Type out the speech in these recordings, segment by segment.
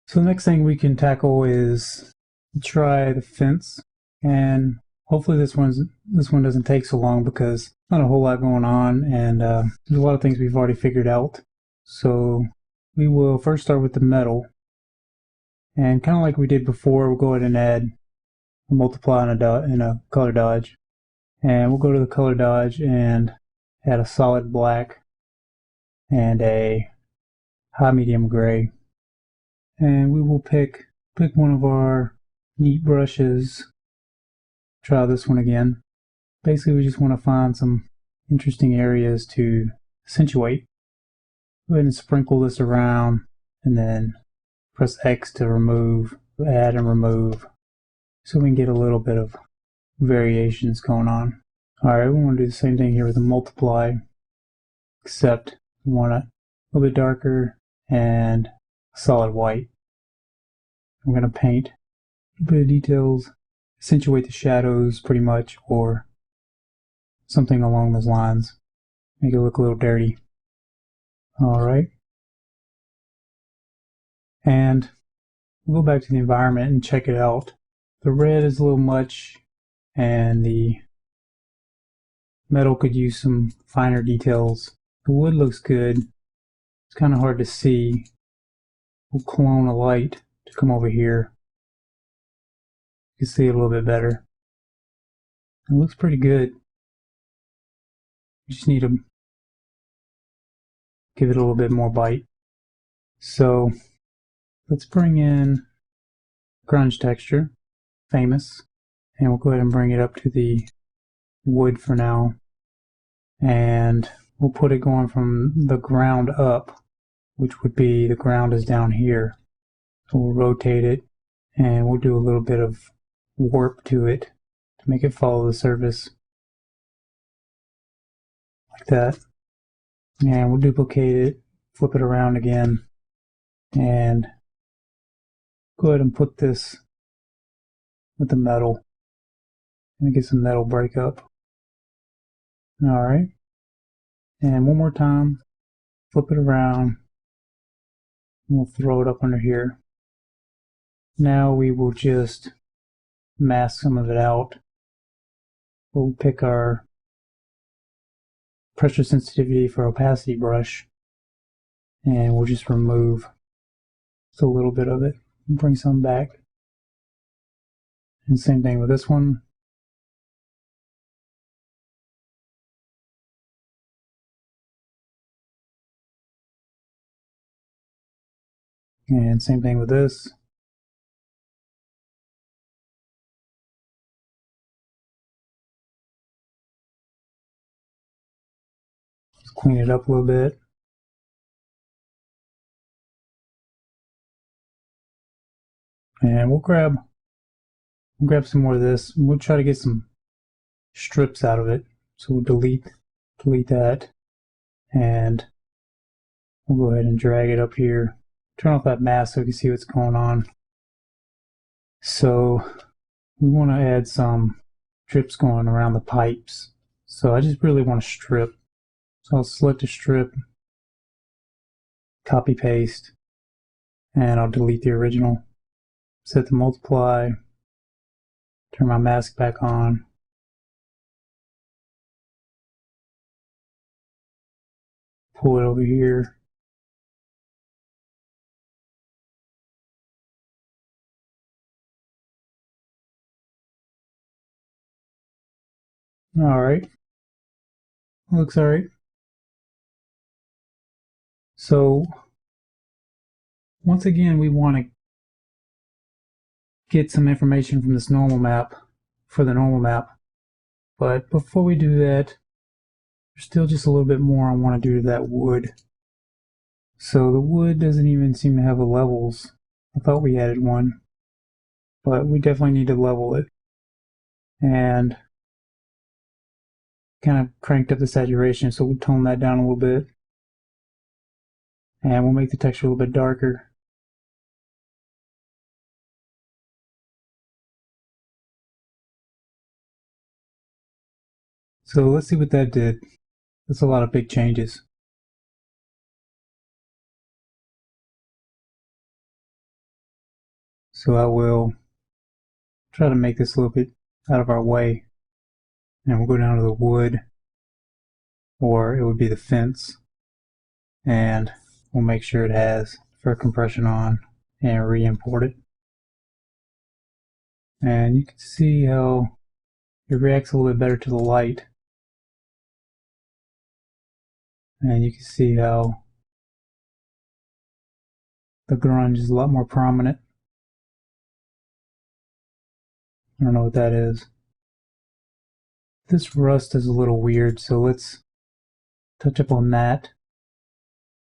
So the next thing we can tackle is try the fence, and hopefully this one doesn't take so long because not a whole lot going on, and there's a lot of things we've already figured out. So we will first start with the metal, and kind of like we did before, we'll go ahead and add a multiply and a color dodge, and we'll go to the color dodge and add a solid black and a high medium gray. And we will pick one of our neat brushes. Try this one again. Basically, we just want to find some interesting areas to accentuate. Go ahead and sprinkle this around, and then press X to remove, add and remove, so we can get a little bit of variations going on. Alright, we want to do the same thing here with the multiply, except we want it a little bit darker and solid white. I'm going to paint a bit of details, accentuate the shadows pretty much, or something along those lines. Make it look a little dirty. Alright. And we'll go back to the environment and check it out. The red is a little much, and the metal could use some finer details. The wood looks good. It's kind of hard to see. We'll clone a light to come over here. You can see it a little bit better. It looks pretty good. You just need to give it a little bit more bite. So let's bring in grunge texture, famous, and we'll go ahead and bring it up to the wood for now. And we'll put it going from the ground up, which would be the ground is down here. So we'll rotate it, and we'll do a little bit of warp to it to make it follow the surface like that. And we'll duplicate it, flip it around again, and go ahead and put this with the metal and get some metal breakup. Alright, and one more time, flip it around, and we'll throw it up under here. Now we will just mask some of it out. We'll pick our pressure sensitivity for opacity brush, and we'll just remove just a little bit of it and bring some back. And same thing with this one. And same thing with this. Just clean it up a little bit. And we'll grab some more of this. We'll try to get some strips out of it. So we'll delete that, and we'll go ahead and drag it up here. Turn off that mask so we can see what's going on. So we want to add some strips going around the pipes. So I just really want to strip. So I'll select a strip, copy paste, and I'll delete the original. Set the multiply, turn my mask back on. Pull it over here. Alright. Looks alright. So once again, we want to get some information from this normal map for the normal map. But before we do that, there's still just a little bit more I want to do to that wood. So the wood doesn't even seem to have a levels. I thought we added one, but we definitely need to level it. And kind of cranked up the saturation, so we'll tone that down a little bit. And we'll make the texture a little bit darker. So let's see what that did. That's a lot of big changes. So I will try to make this a little bit out of our way. And we'll go down to the wood, or it would be the fence, and we'll make sure it has fur compression on and re-import it. And you can see how it reacts a little bit better to the light. And you can see how the grunge is a lot more prominent. I don't know what that is. This rust is a little weird, so let's touch up on that.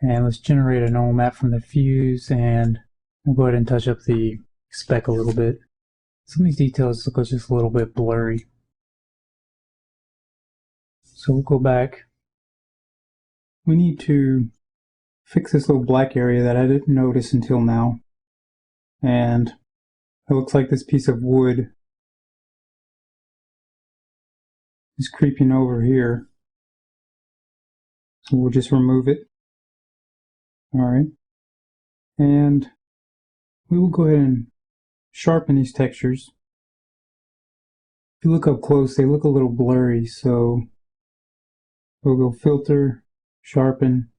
And let's generate a normal map from the fuse, and we'll go ahead and touch up the spec a little bit. Some of these details look just a little bit blurry. So we'll go back. We need to fix this little black area that I didn't notice until now. And it looks like this piece of wood is creeping over here. So we'll just remove it. Alright. And we will go ahead and sharpen these textures. If you look up close, they look a little blurry, so we'll go filter, sharpen,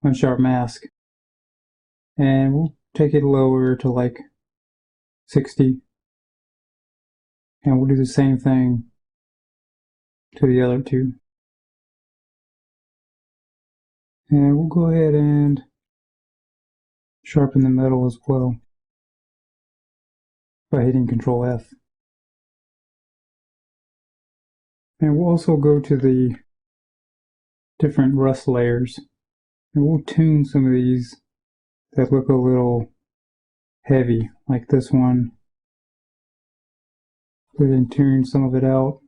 unsharp mask, and we'll take it lower to like 60, and we'll do the same thing to the other two. And we'll go ahead and sharpen the metal as well by hitting Control F. And we'll also go to the different rust layers, and we'll tune some of these that look a little heavy, like this one. Go ahead and tune some of it out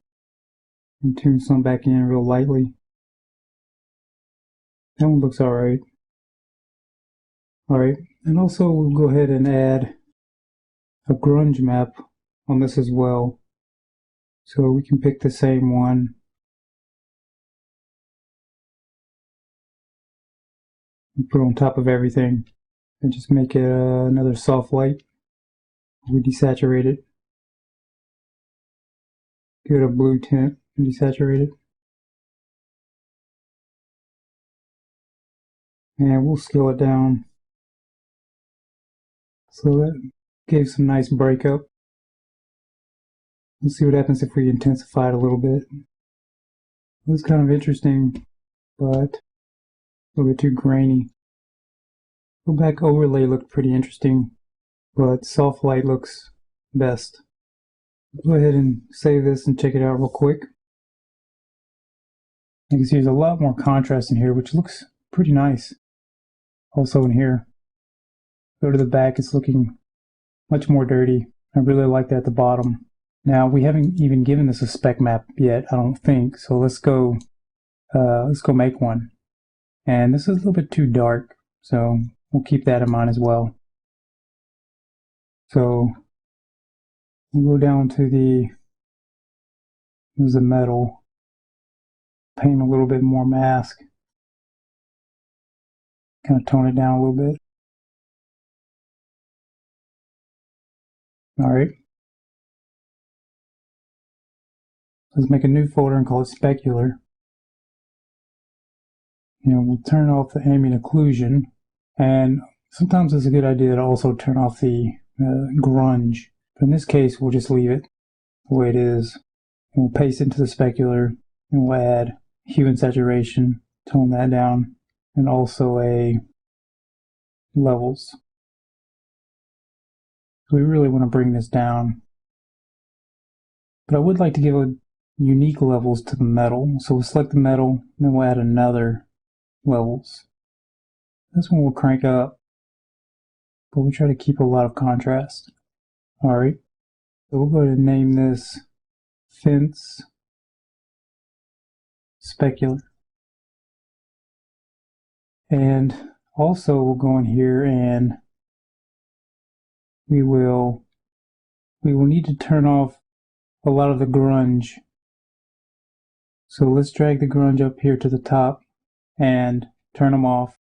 and tune some back in real lightly. That one looks alright. Alright, and also we'll go ahead and add a grunge map on this as well. So we can pick the same one and put it on top of everything and just make it another soft light. We desaturate it. Give it a blue tint and desaturate it. And we'll scale it down. So that gave some nice breakup. Let's see what happens if we intensify it a little bit. It was kind of interesting, but a little bit too grainy. Go back overlay looked pretty interesting, but soft light looks best. Go ahead and save this and check it out real quick. You can see there's a lot more contrast in here, which looks pretty nice. Also in here, go to the back, it's looking much more dirty. I really like that at the bottom. Now we haven't even given this a spec map yet, I don't think. So let's go make one. And this is a little bit too dark, so we'll keep that in mind as well. So we'll go down to there's the metal, paint a little bit more mask, kind of tone it down a little bit. All right. Let's make a new folder and call it specular. We'll turn off the ambient occlusion, and sometimes it's a good idea to also turn off the grunge. But in this case, we'll just leave it the way it is. And we'll paste it into the specular, and we'll add hue and saturation, tone that down, and also a levels. So we really want to bring this down. But I would like to give a unique levels to the metal. So we'll select the metal, and then we'll add another levels. This one will crank up, but we'll try to keep a lot of contrast. Alright, so we'll go ahead and name this Fence Specular. And also we'll go in here and we will need to turn off a lot of the grunge. So let's drag the grunge up here to the top and turn them off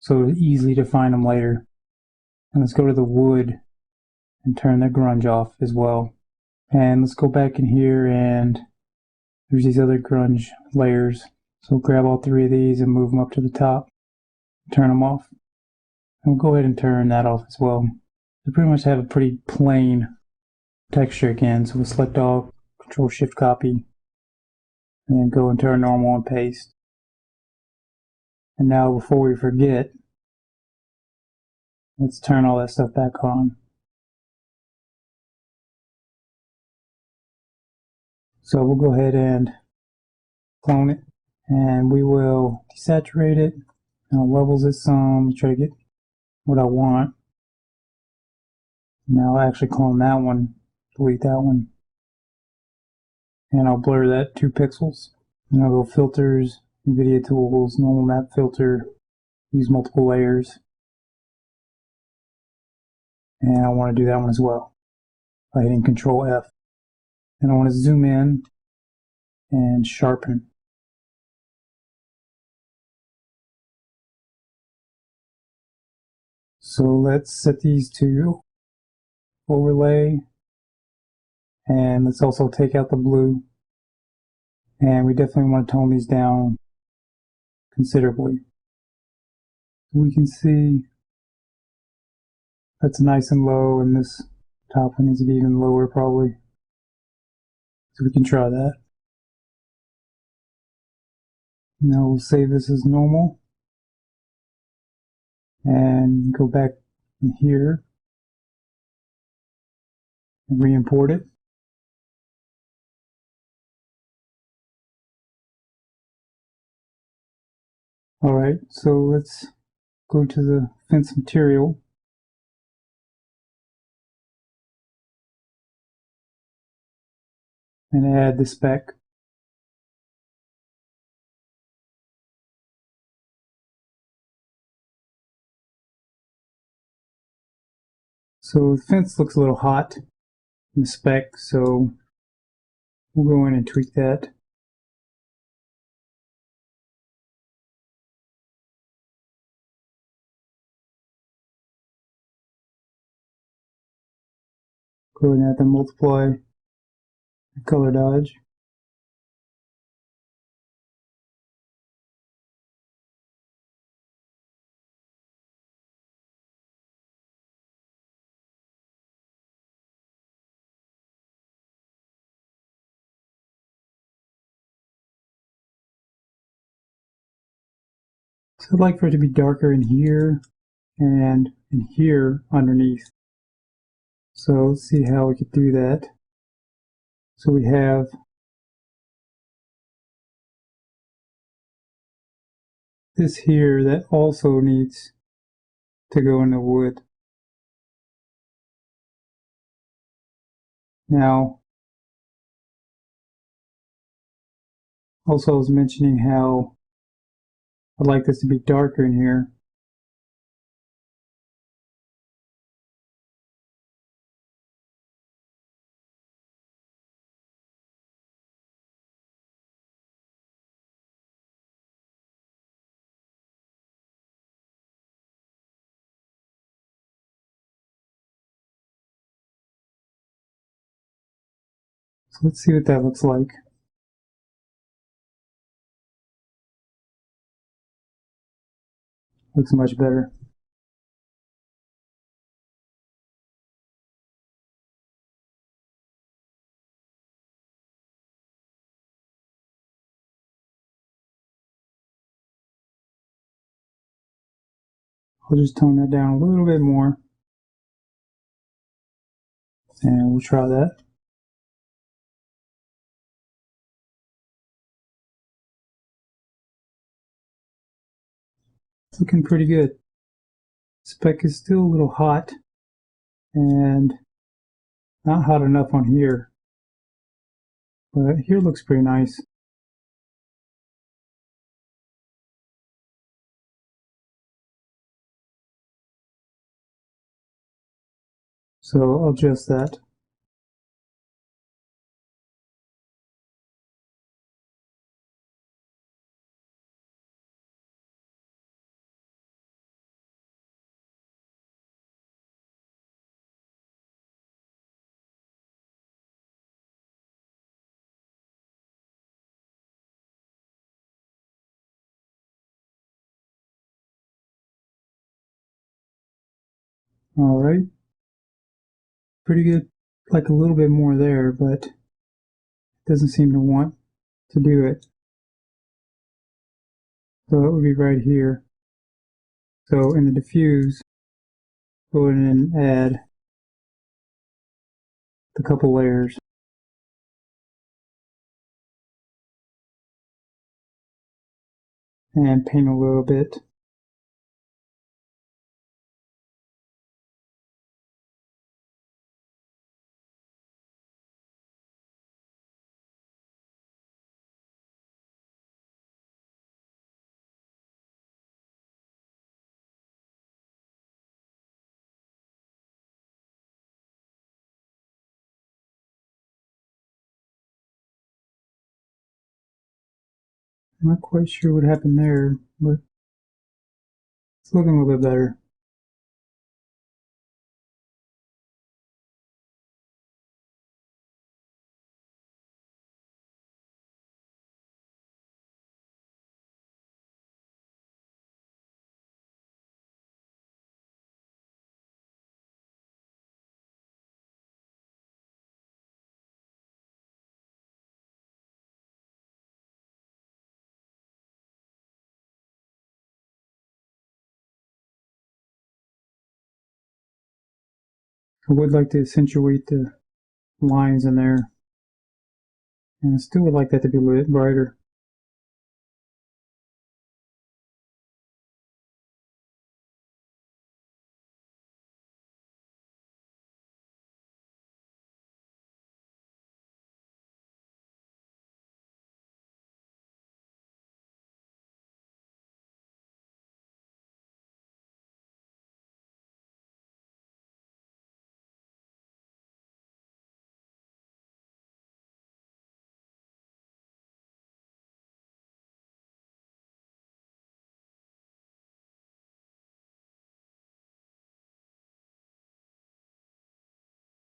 so it's easy to find them later. And let's go to the wood and turn the grunge off as well. And let's go back in here, and there's these other grunge layers. So grab all three of these and move them up to the top, turn them off. And we'll go ahead and turn that off as well. We pretty much have a pretty plain texture again, so we'll select all, Control Shift Copy, and then go into our normal and paste. And now before we forget, let's turn all that stuff back on. So we'll go ahead and clone it, and we will desaturate it, and I'll levels it some, try to get what I want. Now I'll actually clone that one, delete that one, and I'll blur that 2 pixels. And I'll go Filters, NVIDIA Tools, Normal Map Filter, use multiple layers. And I want to do that one as well by hitting Control F. And I want to zoom in and sharpen. So let's set these to overlay, and let's also take out the blue. And we definitely want to tone these down considerably. We can see that's nice and low, and this top one needs to be even lower probably. So we can try that. Now we'll save this as normal and go back in here and re-import it. Alright, so let's go to the fence material and add the speck. So the fence looks a little hot in the speck, so we'll go in and tweak that. Go ahead and add the multiply, color dodge. So I'd like for it to be darker in here and in here underneath. So let's see how we could do that. So we have this here that also needs to go in the wood. Now, also I was mentioning how I'd like this to be darker in here. So let's see what that looks like. Looks much better. I'll just tone that down a little bit more, and we'll try that. It's looking pretty good. Speck is still a little hot and not hot enough on here, but here looks pretty nice. So I'll adjust that. All right, pretty good. Like a little bit more there, but it doesn't seem to want to do it. So it would be right here. So in the diffuse, go ahead and add the couple layers and paint a little bit. I'm not quite sure what happened there, but it's looking a little bit better. I would like to accentuate the lines in there, and I still would like that to be a little bit brighter.